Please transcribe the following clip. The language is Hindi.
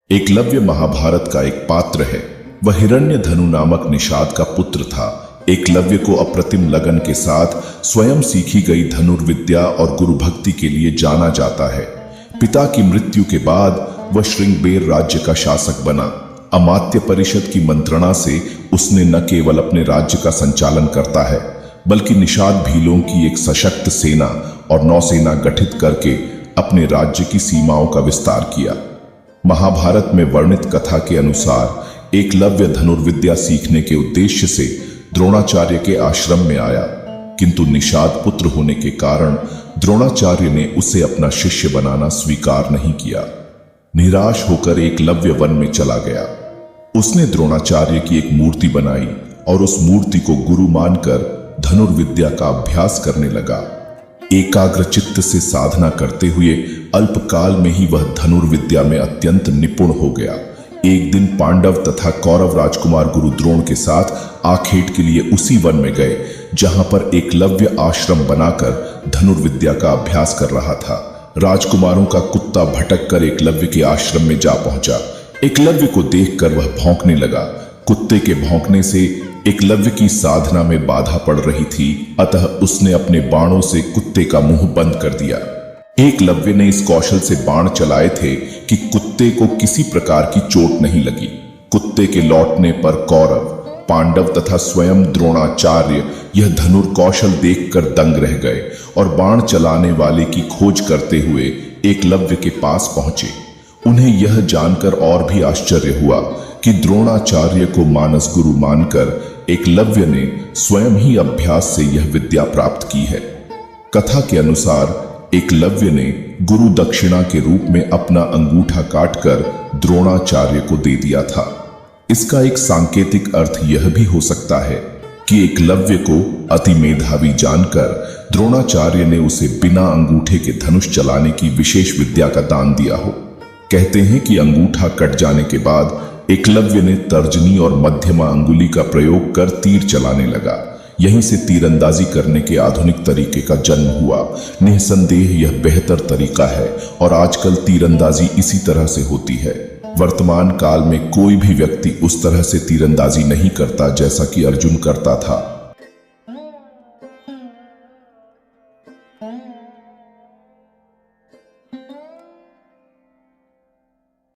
एकलव्य महाभारत का एक पात्र है। वह हिरण्यधनु नामक निषाद का पुत्र था। एकलव्य को अप्रतिम लगन के साथ स्वयं सीखी गई धनुर्विद्या और गुरु भक्ति के लिए जाना जाता है। पिता की मृत्यु के बाद वह श्रृंगबेर राज्य का शासक बना। अमात्य परिषद की मंत्रणा से उसने न केवल अपने राज्य का संचालन करता है, बल्कि निषाद भीलों की एक सशक्त सेना और नौसेना गठित करके अपने राज्य की सीमाओं का विस्तार किया। महाभारत में वर्णित कथा के अनुसार एकलव्य धनुर्विद्या सीखने के उद्देश्य से द्रोणाचार्य के आश्रम में आया, किंतु निषाद पुत्र होने के कारण द्रोणाचार्य ने उसे अपना शिष्य बनाना स्वीकार नहीं किया। निराश होकर एकलव्य वन में चला गया। उसने द्रोणाचार्य की एक मूर्ति बनाई और उस मूर्ति को गुरु मानकर धनुर्विद्या का अभ्यास करने लगा। एकाग्र चित्त से साधना करते हुए अल्पकाल में ही वह धनुर्विद्या में अत्यंत निपुण हो गया। एक दिन पांडव तथा कौरव राजकुमार गुरु द्रोण के साथ आखेट के लिए उसी वन में गए जहां पर एकलव्य आश्रम बनाकर धनुर्विद्या का अभ्यास कर रहा था। राजकुमारों का कुत्ता भटक कर एकलव्य के आश्रम में जा पहुंचा। एकलव्य को देखकर वह भौंकने लगा। कुत्ते के भौंकने से एकलव्य की साधना में बाधा पड़ रही थी, अतः उसने अपने बाणों से कुत्ते का मुंह बंद कर दिया। एकलव्य ने इस कौशल से बाण चलाए थे कि कुत्ते को किसी प्रकार की चोट नहीं लगी। कुत्ते के लौटने पर कौरव, पांडव तथा स्वयं द्रोणाचार्य यह धनुर कौशल देखकर दंग रह गए और बाण चलाने वाले की खोज करते हुए एकलव्य के पास पहुंचे। उन्हें यह जानकर और भी आश्चर्य हुआ कि द्रोणाचार्य को मानस गुरु मानकर एकलव्य ने स्वयं ही अभ्यास से यह विद्या प्राप्त की है। कथा के अनुसार एकलव्य ने गुरु दक्षिणा के रूप में अपना अंगूठा काटकर द्रोणाचार्य को दे दिया था। इसका एक सांकेतिक अर्थ यह भी हो सकता है कि एकलव्य को अति मेधावी जानकर द्रोणाचार्य ने उसे बिना अंगूठे के धनुष चलाने की विशेष विद्या का दान दिया हो। कहते हैं कि अंगूठा कट जाने के बाद एकलव्य ने तर्जनी और मध्यमा अंगुली का प्रयोग कर तीर चलाने लगा। यहीं से तीरंदाजी करने के आधुनिक तरीके का जन्म हुआ। निसंदेह यह बेहतर तरीका है और आजकल तीरंदाजी इसी तरह से होती है। वर्तमान काल में कोई भी व्यक्ति उस तरह से तीरंदाजी नहीं करता जैसा कि अर्जुन करता था।